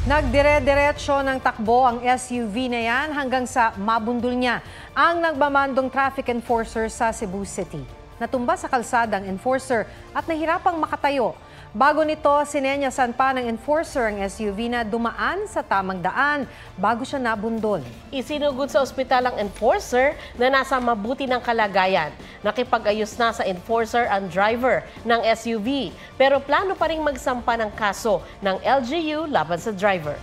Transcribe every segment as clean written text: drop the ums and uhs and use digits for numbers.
Nagdire-diretso ng takbo ang SUV na yan hanggang sa mabundol niya ang nagmamandong traffic enforcer sa Cebu City. Natumba sa kalsadang enforcer at nahirapang makatayo. Bago nito, sinenyasan pa ng enforcer ang SUV na dumaan sa tamang daan bago siya nabundol. Isinugod sa ospital ang enforcer na nasa mabuti ng kalagayan. Nakipag-ayos na sa enforcer ang driver ng SUV. Pero plano pa rin magsampa ng kaso ng LGU laban sa driver.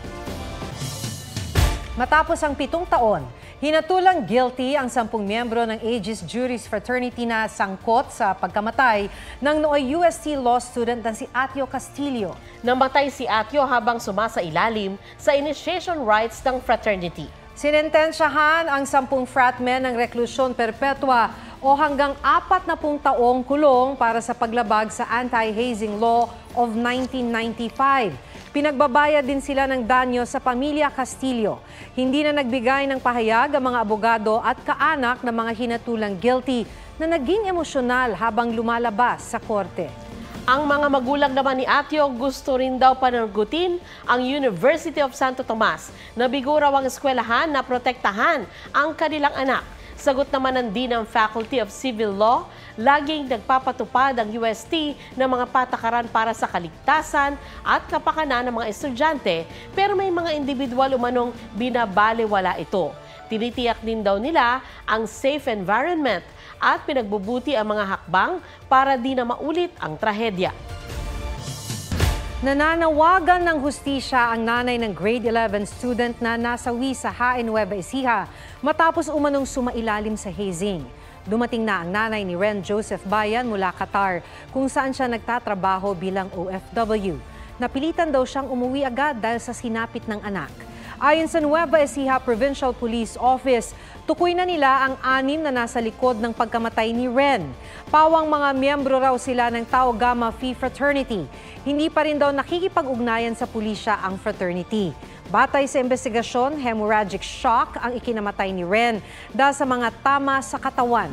Matapos ang 7 taon, hinatulang guilty ang 10 miyembro ng Aegis Juris Fraternity na sangkot sa pagkamatay ng nooy UST law student na si Atio Castillo. Namatay si Atio habang sumasailalim sa initiation rites ng fraternity. Sinentensyahan ang 10 fratmen ng reklusyon perpetua o hanggang 40 taong kulong para sa paglabag sa Anti-Hazing Law of 1995. Pinagbabayad din sila ng danyo sa pamilya Castillo. Hindi na nagbigay ng pahayag ang mga abogado at kaanak ng mga hinatulang guilty na naging emosyonal habang lumalabas sa korte. Ang mga magulang naman ni Atio gusto rin daw panargutin ang University of Santo Tomas na bigo raw ang eskwelahan na protektahan ang kanilang anak. Sagot naman ng Dean ng Faculty of Civil Law, laging nagpapatupad ang UST ng mga patakaran para sa kaligtasan at kapakanan ng mga estudyante, pero may mga individual umanong binabalewala ito. Tinitiyak din daw nila ang safe environment at pinagbubuti ang mga hakbang para di na maulit ang trahedya. Nananawagan ng hustisya ang nanay ng grade 11 student na nasawi sa Hain Nueva Ecija matapos umanong sumailalim sa hazing. Dumating na ang nanay ni Ren Joseph Bayan mula Qatar kung saan siya nagtatrabaho bilang OFW. Napilitan daw siyang umuwi agad dahil sa sinapit ng anak. Ayon sa Nueva Ecija Provincial Police Office, tukoy na nila ang 6 na nasa likod ng pagkamatay ni Ren. Pawang mga miyembro raw sila ng Tau Gamma Phi Fraternity. Hindi pa rin daw nakikipag-ugnayan sa pulisya ang fraternity. Batay sa investigasyon, hemorrhagic shock ang ikinamatay ni Ren dahil sa mga tama sa katawan.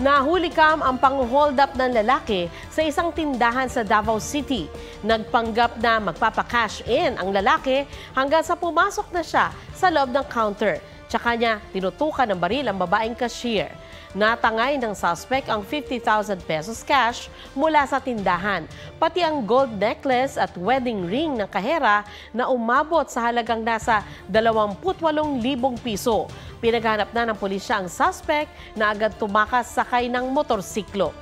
Nahuli kam ang pang-hold up ng lalaki sa isang tindahan sa Davao City. Nagpanggap na magpapa-cash in ang lalaki hanggang sa pumasok na siya sa loob ng counter. Tsaka niya tinutukan ng baril ang babaeng cashier. Natangay ng suspect ang 50,000 pesos cash mula sa tindahan, pati ang gold necklace at wedding ring ng kahera na umabot sa halagang nasa 28,000 piso. Pinaghanap na ng pulisya ang suspect na agad tumakas sakay ng motorsiklo.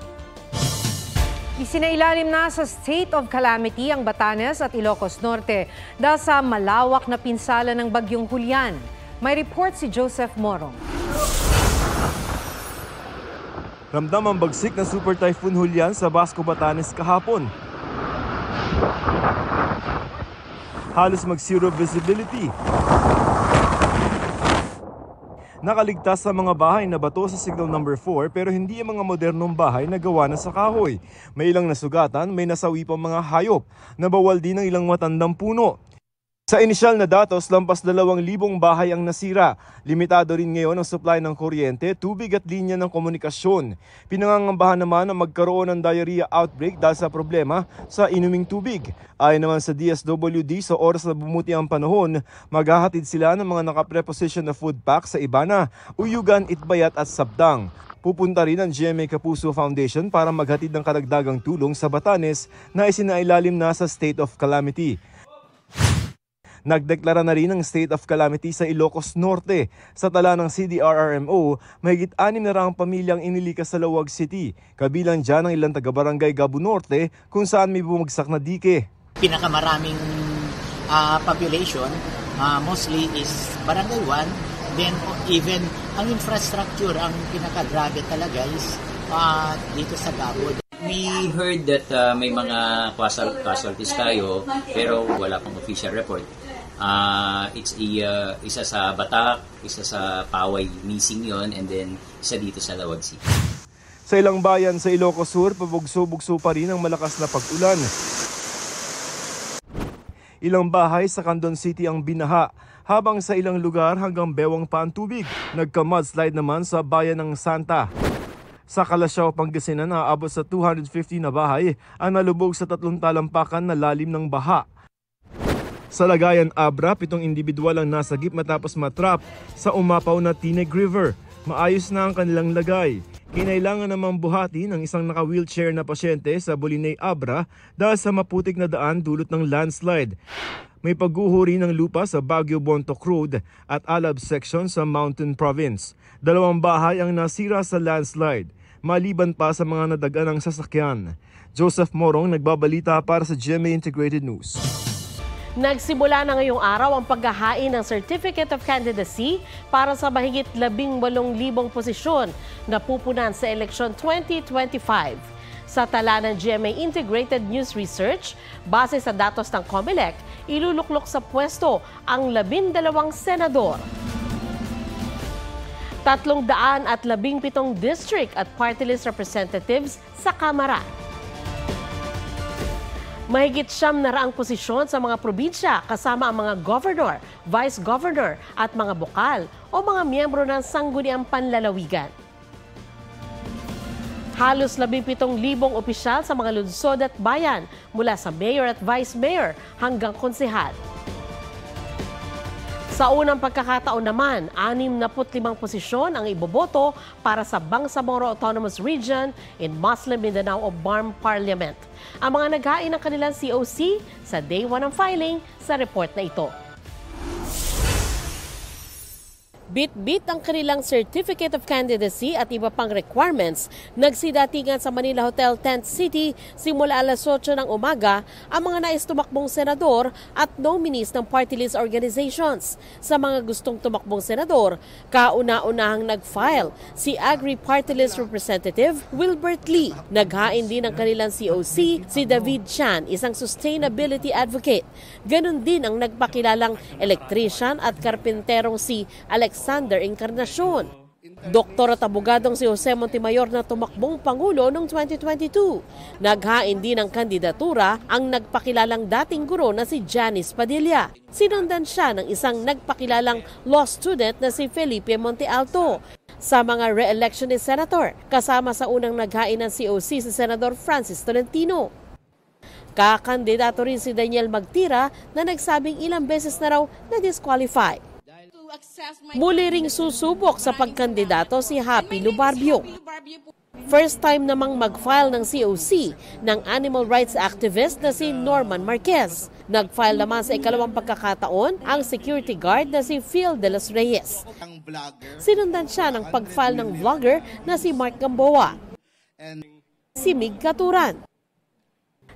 Isinailalim na sa state of calamity ang Batanes at Ilocos Norte dahil sa malawak na pinsala ng bagyong Julian. May report si Joseph Morong. Ramdam ang bagsik ng Super Typhoon Julian sa Basco, Batanes kahapon. Halos mag-zero visibility. Nakaligtas sa mga bahay na bato sa signal number 4 pero hindi ang mga modernong bahay na gawa na sa kahoy. May ilang nasugatan, may nasawi pang mga hayop. Nabawal din ang ilang matandang puno. Sa inisyal na datos, lampas 2,000 bahay ang nasira. Limitado rin ngayon ang supply ng kuryente, tubig at linya ng komunikasyon. Pinangangambahan naman na magkaroon ng diarrhea outbreak dahil sa problema sa inuming tubig. Ayon naman sa DSWD, sa oras na bumuti ang panahon, maghahatid sila ng mga nakapreposition na food pack sa Ibana, Uyugan, Itbayat at Sabdang. Pupunta rin ang GMA Kapuso Foundation para maghatid ng karagdagang tulong sa Batanes na isinailalim na sa state of calamity. Nagdeklara na rin ng state of calamity sa Ilocos Norte. Sa tala ng CDRRMO, mahigit 600 pamilyang inilikas sa Lawag City. Kabilang dyan ang ilang taga-barangay Gabo Norte kung saan may bumagsak na dike. Pinakamaraming population, mostly is Barangay 1. Then even ang infrastructure, ang pinakagrabe talaga is dito sa Gabo. We heard that may mga casualties tayo pero wala pang official report. Isa sa Batak, isa sa Paway, missing yon, and then isa dito sa Lawag City. Sa ilang bayan sa Ilocos Sur, pabugso-bugso pa rin ang malakas na pag-ulan. Ilang bahay sa Candon City ang binaha, habang sa ilang lugar hanggang bewang pa ang tubig. Nagka-mudslide naman sa bayan ng Santa. Sa Calasiao, Pangasinan, aabot sa 250 na bahay ang nalubog sa 3 talampakan na lalim ng baha. Sa Lagayan, Abra, 7 individual ang nasagip matapos matrap sa umapaw na Tineg River. Maayos na ang kanilang lagay. Kinailangan namang buhati ng isang naka-wheelchair na pasyente sa Bolinay, Abra dahil sa maputik na daan dulot ng landslide. May pagguhuri ng lupa sa Baguio Bontoc Road at Alab section sa Mountain Province. 2 bahay ang nasira sa landslide, maliban pa sa mga nadagan ng sasakyan. Joseph Morong nagbabalita para sa GMA Integrated News. Nagsimula na ngayong araw ang paghahain ng Certificate of Candidacy para sa mahigit 18,000 posisyon na pupunan sa eleksyon 2025. Sa tala ng GMA Integrated News Research, base sa datos ng COMELEC, iluluklok sa pwesto ang 12 senador. 317 district at party list representatives sa Kamara. Mahigit 900 posisyon sa mga probinsya kasama ang mga governor, vice governor at mga bokal o mga miyembro ng sangguniang panlalawigan. Halos 17,000 opisyal sa mga lungsod at bayan mula sa mayor at vice mayor hanggang konsehal. Sa unang pagkakataon naman, 65 posisyon ang iboboto para sa Bangsamoro Autonomous Region in Muslim Mindanao o BARM Parliament. Ang mga naghain ng kanilang COC sa Day 1 ng filing sa report na ito. Bit-bit ang kanilang Certificate of Candidacy at iba pang requirements. Nagsidatingan sa Manila Hotel Tent City simula alas 8 ng umaga ang mga nais tumakbong senador at nominees ng party list organizations. Sa mga gustong tumakbong senador, kauna-unahang nag-file si Agri Party List Representative Wilbert Lee. Naghain din ng kanilang COC si David Chan, isang sustainability advocate. Ganon din ang nagpakilalang electrician at karpinterong si Alexander Encarnacion. Doktor at abogadong si Jose Montemayor na tumakbong Pangulo noong 2022. Naghain din ng kandidatura ang nagpakilalang dating guro na si Janice Padilla. Sinundan siya ng isang nagpakilalang law student na si Felipe Montealto. Sa mga re-election ni Senator, kasama sa unang naghain ng COC si Senador Francis Tolentino. Kakandidato rin si Daniel Magtira na nagsabing ilang beses na raw na-disqualify. Muli ring susubok sa pagkandidato si Happy Lubarbio. First time namang mag-file ng COC ng animal rights activist na si Norman Marquez. Nag-file naman sa ikalawang pagkakataon ang security guard na si Phil de los Reyes. Sinundan siya ng pag-file ng vlogger na si Mark Gamboa. Si Mig Katuran.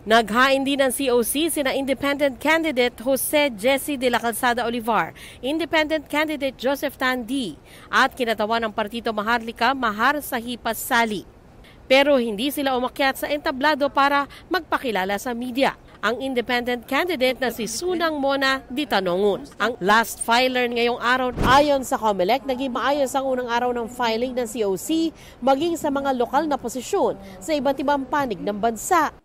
Naghain din ng COC sina independent candidate Jose Jesse de la Calzada Olivar, independent candidate Joseph Tandi, at kinatawan ng Partido Maharlika Mahar Sahipas Sali. Pero hindi sila umakyat sa entablado para magpakilala sa media. Ang independent candidate na si Sunang Mona Di Tanongun. Ang last filer ngayong araw, ayon sa COMELEC, naging maayos ang unang araw ng filing ng COC maging sa mga lokal na posisyon sa iba't ibang panig ng bansa.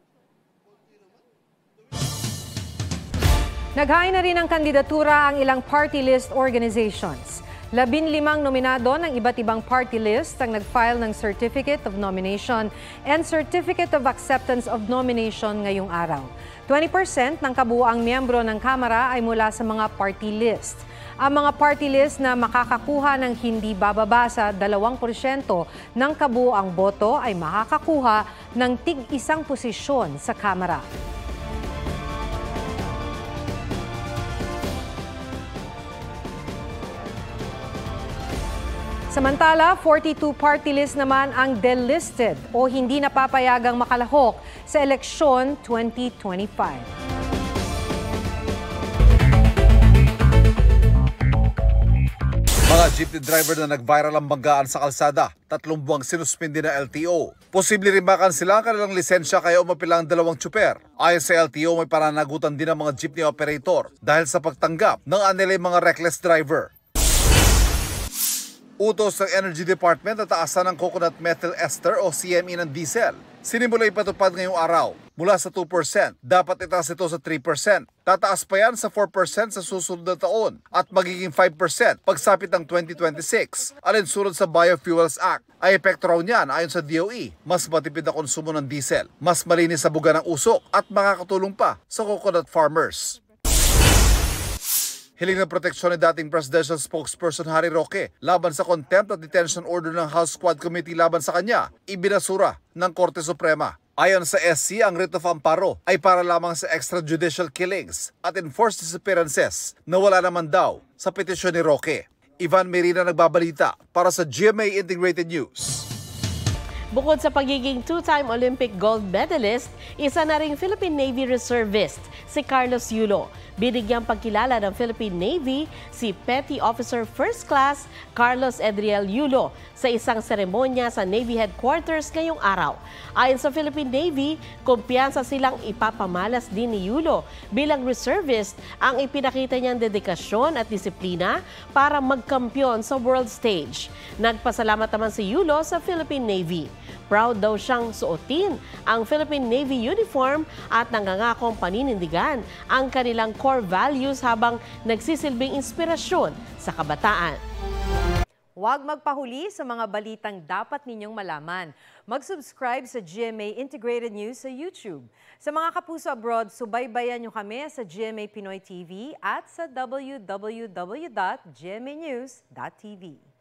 Naghain na rin ng kandidatura ang ilang party list organizations. 15 nominado ng iba't ibang party list ang nag-file ng Certificate of Nomination and Certificate of Acceptance of Nomination ngayong araw. 20% ng kabuuang miyembro ng Kamara ay mula sa mga party list. Ang mga party list na makakakuha ng hindi bababa sa 2% ng kabuuang boto ay makakakuha ng tig-isang posisyon sa Kamara. Samantala, 42 party list naman ang delisted o hindi napapayagang makalahok sa eleksyon 2025. Mga jeepney driver na nag-viral ang banggaan sa kalsada, 3 buwang sinuspindi na LTO. Posible rin makansila ang kanilang lisensya kaya umapilang 2 tsuper. Ayon sa LTO, may pananagutan din ang mga jeepney operator dahil sa pagtanggap ng anilay mga reckless driver. Utos ng Energy Department na taasan ng coconut methyl ester o CME ng diesel. Sinimula ipatupad ngayong araw. Mula sa 2%, dapat itaas ito sa 3%. Tataas pa yan sa 4% sa susunod na taon at magiging 5% pagsapit ng 2026. Alinsunod sa Biofuels Act. Ay epekto raw niyan ayon sa DOE. Mas matipid na konsumo ng diesel, mas malinis sa buga ng usok at makakatulong pa sa coconut farmers. Hiling ng proteksyon ni dating presidential spokesperson Harry Roque laban sa contempt at detention order ng House Squad Committee laban sa kanya, ibinasura ng Korte Suprema. Ayon sa SC, ang writ of amparo ay para lamang sa extrajudicial killings at enforced disappearances na wala naman daw sa petisyon ni Roque. Ivan Merina nagbabalita para sa GMA Integrated News. Bukod sa pagiging two-time Olympic gold medalist, isa na ring Philippine Navy reservist si Carlos Yulo. Binigyang pagkilala ng Philippine Navy si Petty Officer First Class Carlos Edriel Yulo sa isang seremonya sa Navy Headquarters ngayong araw. Ayon sa Philippine Navy, kumpiyansa silang ipapamalas din ni Yulo bilang reservist ang ipinakita niyang dedikasyon at disiplina para magkampiyon sa world stage. Nagpasalamat naman si Yulo sa Philippine Navy. Proud daw siyang suotin ang Philippine Navy uniform at nangangakong paninindigan ang kanilang core values habang nagsisilbing inspirasyon sa kabataan. Huwag magpahuli sa mga balitang dapat ninyong malaman. Mag-subscribe sa GMA Integrated News sa YouTube. Sa mga kapuso abroad, subaybayan nyo kami sa GMA Pinoy TV at sa www.gmanews.tv.